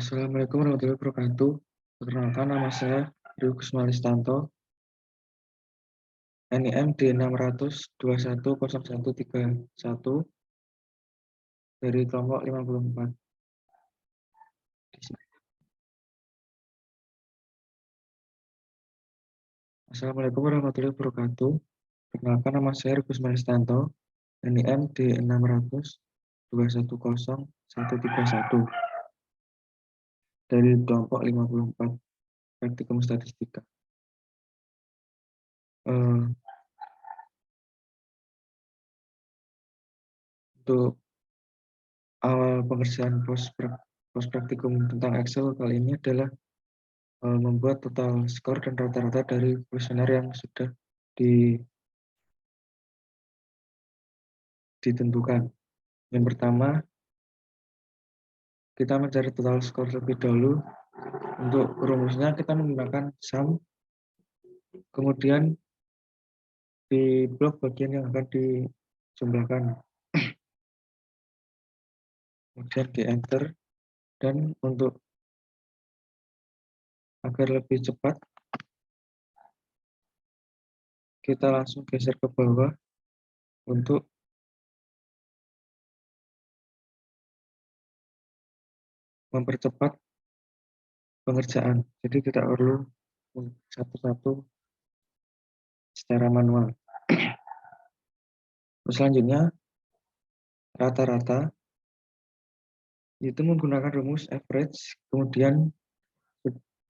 Assalamualaikum warahmatullahi wabarakatuh. Perkenalkan, nama saya Rio Kusmalistanto, NIM D600210131 dari kelompok 54. Assalamualaikum warahmatullahi wabarakatuh. Perkenalkan, nama saya Rio Kusmalistanto, NIM D600210131 dari kelompok 54 praktikum statistika. Untuk awal pengerjaan pos praktikum tentang Excel kali ini adalah membuat total skor dan rata-rata dari kuesioner yang sudah ditentukan. Yang pertama, kita mencari total skor terlebih dahulu. Untuk rumusnya kita menggunakan sum, kemudian di blok bagian yang akan dijumlahkan, kemudian di enter, dan untuk agar lebih cepat kita langsung geser ke bawah untuk mempercepat pengerjaan. Jadi tidak perlu satu-satu secara manual. Selanjutnya, rata-rata itu menggunakan rumus average, kemudian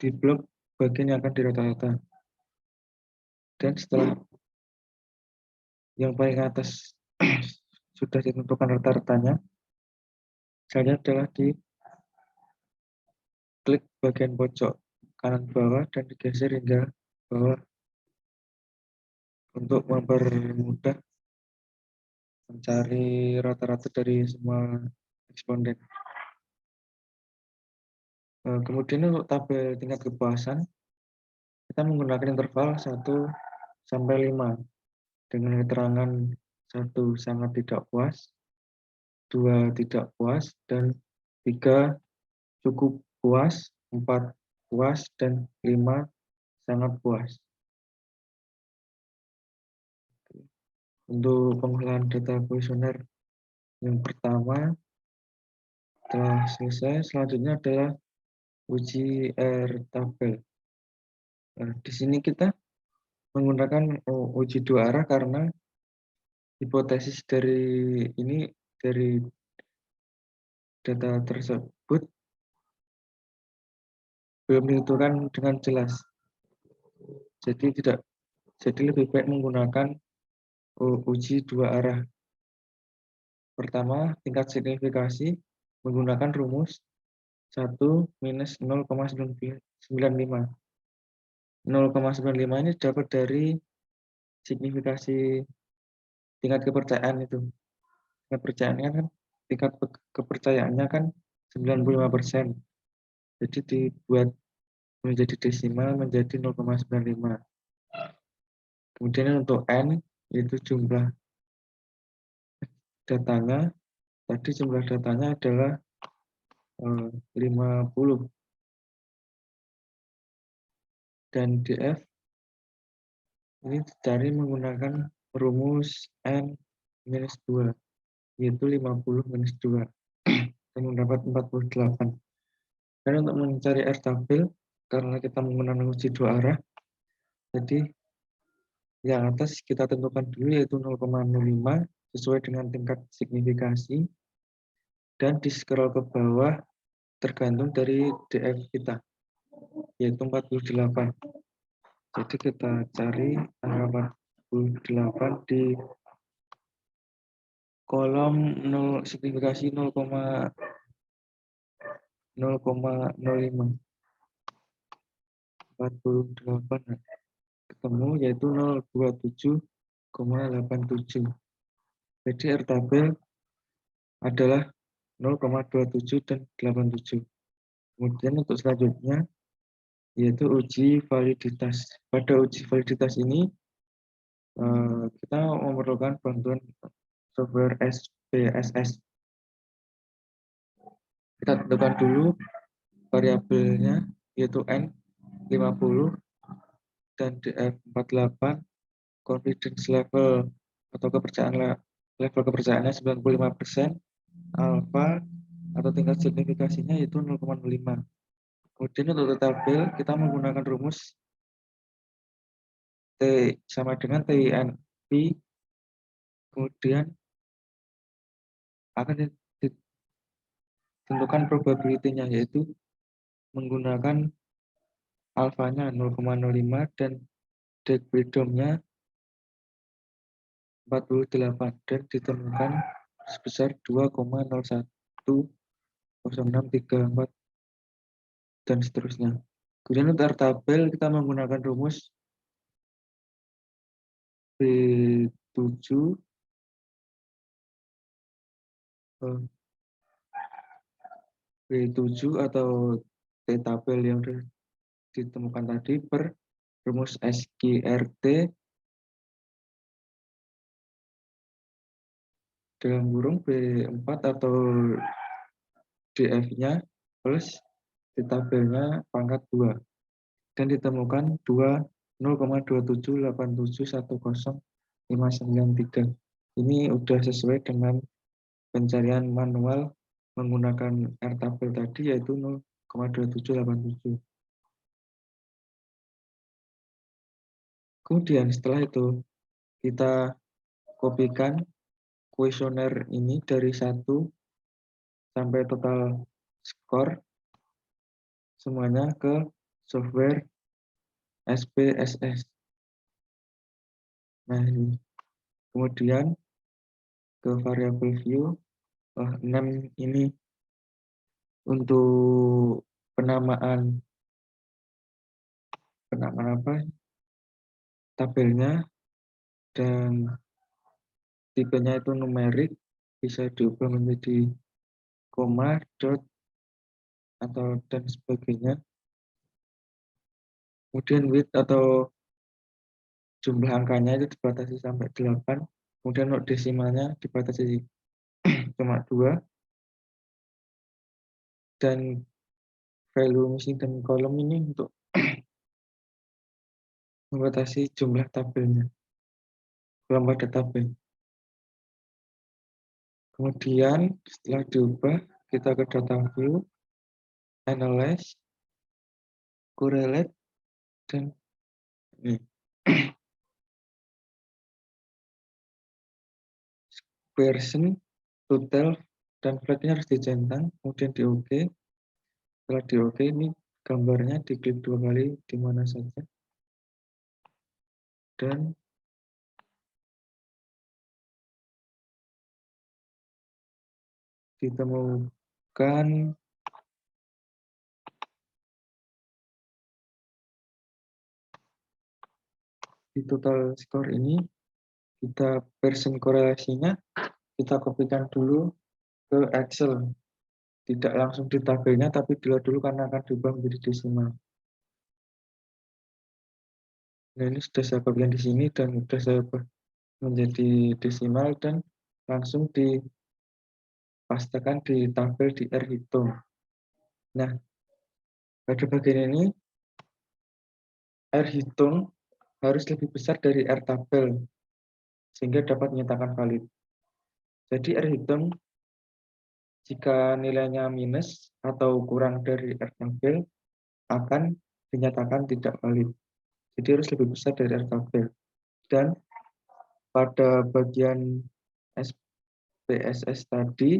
di blok bagian yang akan dirata-rata. Dan setelah yang paling atas sudah ditentukan rata-ratanya, selanjutnya adalah di klik bagian pojok kanan bawah dan digeser hingga bawah untuk mempermudah mencari rata-rata dari semua responden. Kemudian untuk tabel tingkat kepuasan, kita menggunakan interval 1 sampai 5 dengan keterangan 1 sangat tidak puas, 2 tidak puas, dan 3 cukup puas, 4 puas, dan 5 sangat puas. Untuk pengolahan data kuesioner yang pertama telah selesai, selanjutnya adalah uji tabel. Di sini kita menggunakan uji dua arah karena hipotesis dari data tersebut belum ditentukan dengan jelas. Jadi lebih baik menggunakan uji dua arah. Pertama, tingkat signifikasi menggunakan rumus 1 minus 0,95. 0,95 ini dapat dari signifikasi tingkat kepercayaan itu. Tingkat kepercayaannya kan 95%. Jadi dibuat menjadi desimal menjadi 0,95. Kemudian untuk N yaitu jumlah datanya. Tadi jumlah datanya adalah 50. Dan DF ini dicari menggunakan rumus N-2, yaitu 50 minus 2, dan mendapat 48. Dan untuk mencari R tabel, karena kita menggunakan uji dua arah, jadi yang atas kita tentukan dulu yaitu 0,05 sesuai dengan tingkat signifikasi, dan di scroll ke bawah tergantung dari DF kita, yaitu 48. Jadi kita cari angka 48 di kolom signifikasi 0,05 48 ketemu yaitu 027,87. Jadi R tabel adalah 0,27 dan 87. Kemudian untuk selanjutnya yaitu uji validitas. Pada uji validitas ini kita memerlukan bantuan software SPSS. Kita tentukan dulu variabelnya yaitu N 50 dan DF 48, confidence level atau level kepercayaannya 95%, alpha atau tingkat signifikasinya yaitu 0,05. Kemudian untuk tabel kita menggunakan rumus T sama dengan TINP, kemudian akan ditentukan probability-nya yaitu menggunakan alfanya 0,05 dan freedom-nya 48 dan ditemukan sebesar 2,010634 dan seterusnya. Kemudian untuk tabel kita menggunakan rumus B7 atau T tabel yang ditemukan tadi per rumus SQRT dalam kurung B4 atau DF-nya plus T tabelnya pangkat 2 dan ditemukan 0,278710,593. Ini udah sesuai dengan pencarian manual menggunakan R tabel tadi yaitu 0,2787. Kemudian setelah itu kita kopikan kuesioner ini dari 1 sampai total skor semuanya ke software SPSS. Nah ini. Kemudian ke variable view 6 ini untuk penamaan apa tabelnya dan tipenya itu numerik, bisa diubah menjadi koma, dot, atau dan sebagainya. Kemudian width atau jumlah angkanya itu dibatasi sampai 8. Kemudian untuk desimalnya dibatasi cuma 2. Dan value missing dan kolom ini untuk membatasi jumlah tabelnya, dalam pada tabel. Kemudian setelah diubah, kita ke data view, analyze, correlate, dan ini. Version, total, dan flatnya harus dicentang, kemudian di OK. Setelah di OK, ini gambarnya diklik 2 kali di mana saja. Dan ditemukan di total score ini, kita version korelasinya, kita kopikan dulu ke Excel. Tidak langsung di tabelnya, tapi dilihat dulu karena akan diubah menjadi desimal. Nah ini sudah saya kopikan di sini dan sudah saya ubah menjadi desimal dan langsung dipastikan di tabel di R hitung. Nah, pada bagian ini R hitung harus lebih besar dari R tabel sehingga dapat menyatakan valid. Jadi R hitung jika nilainya minus atau kurang dari R tabel akan dinyatakan tidak valid. Jadi harus lebih besar dari R tabel. Dan pada bagian SPSS tadi,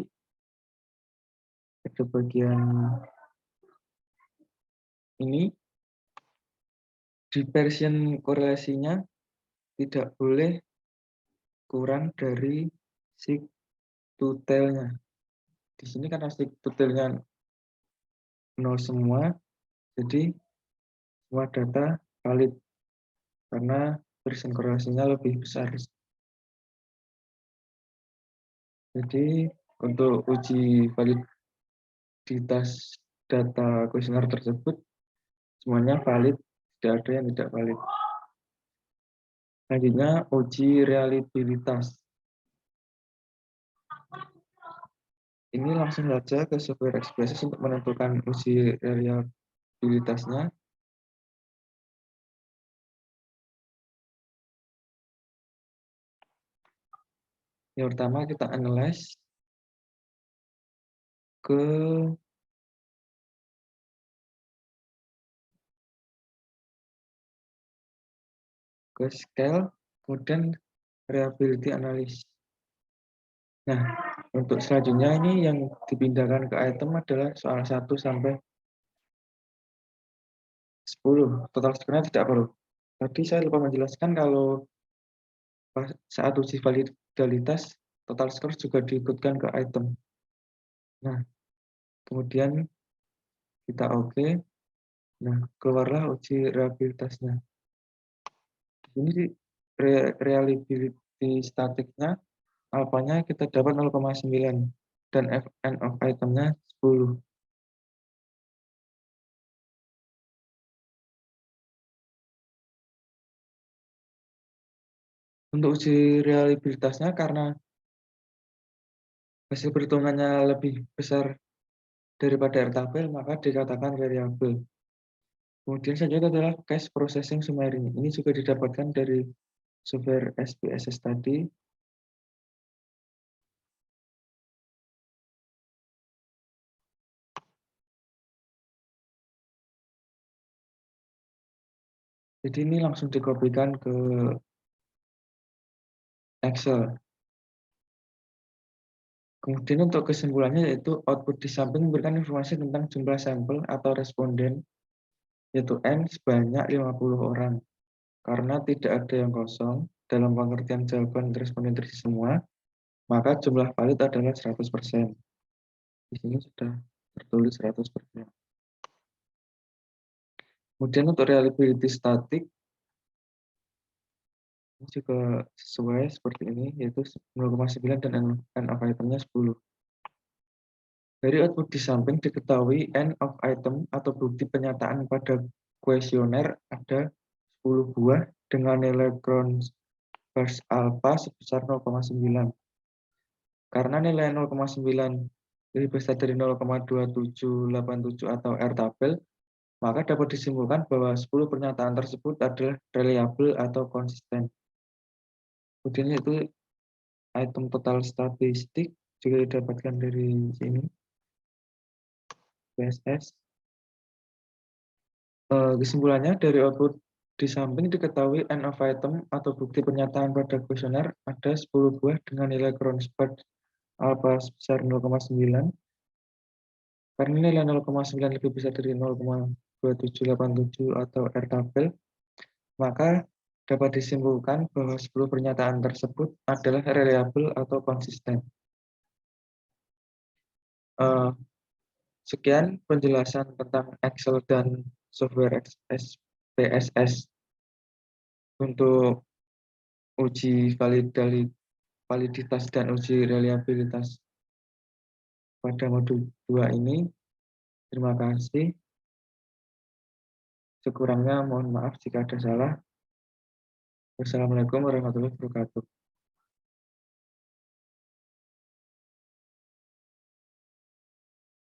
pada bagian ini, di version korelasinya tidak boleh kurang dari sig tutelnya. Di sini karena sig tutelnya 0 semua, jadi semua data valid karena version korelasinya lebih besar. Jadi untuk uji validitas data kuesioner tersebut semuanya valid, tidak ada yang tidak valid. Selanjutnya uji reliabilitas. Ini langsung saja ke software Expresses untuk menentukan uji reliabilitasnya. Yang pertama kita analyze ke scale, kemudian reliability analysis. Nah, untuk selanjutnya ini yang dipindahkan ke item adalah soal 1 sampai 10. Total score-nya tidak perlu. Tadi saya lupa menjelaskan kalau saat uji validitas, total score juga diikutkan ke item. Nah, kemudian kita oke. Nah, keluarlah uji reliabilitasnya. Ini reliability statiknya, alfanya kita dapat 0,9 dan Fn of itemnya 10. Untuk uji reliabilitasnya karena hasil perhitungannya lebih besar daripada R tabel, maka dikatakan variabel. Kemudian selanjutnya adalah cache processing summary. Ini juga didapatkan dari software SPSS tadi. Jadi ini langsung dikopikan ke Excel. Kemudian untuk kesimpulannya yaitu output di samping memberikan informasi tentang jumlah sampel atau responden, yaitu N sebanyak 50 orang. Karena tidak ada yang kosong dalam pengertian jawaban responden terisi semua, maka jumlah valid adalah 100%. Di sini sudah tertulis 100%. Kemudian untuk reliability statik, ini juga sesuai seperti ini, yaitu 0,9 dan N of itemnya 10. Dari output di samping diketahui N of item atau bukti penyataan pada kuesioner ada 10 buah dengan nilai ground burst alpha sebesar 0,9. Karena nilai 0,9 lebih besar dari 0,2787 atau R tabel, maka dapat disimpulkan bahwa 10 pernyataan tersebut adalah reliable atau konsisten. Kemudian itu item total statistik juga didapatkan dari sini, PSS. Kesimpulannya dari output di samping diketahui N of item atau bukti pernyataan pada kuesioner ada 10 buah dengan nilai ground spread alpha sebesar 0,9. Karena nilai 0,9 lebih besar dari 0,2787 atau R tabel, maka dapat disimpulkan bahwa 10 pernyataan tersebut adalah reliable atau konsisten. Sekian penjelasan tentang Excel dan software SPSS untuk uji validitas dan uji reliabilitas pada modul 2 ini. Terima kasih. Sekurangnya mohon maaf jika ada salah. Wassalamualaikum warahmatullahi wabarakatuh.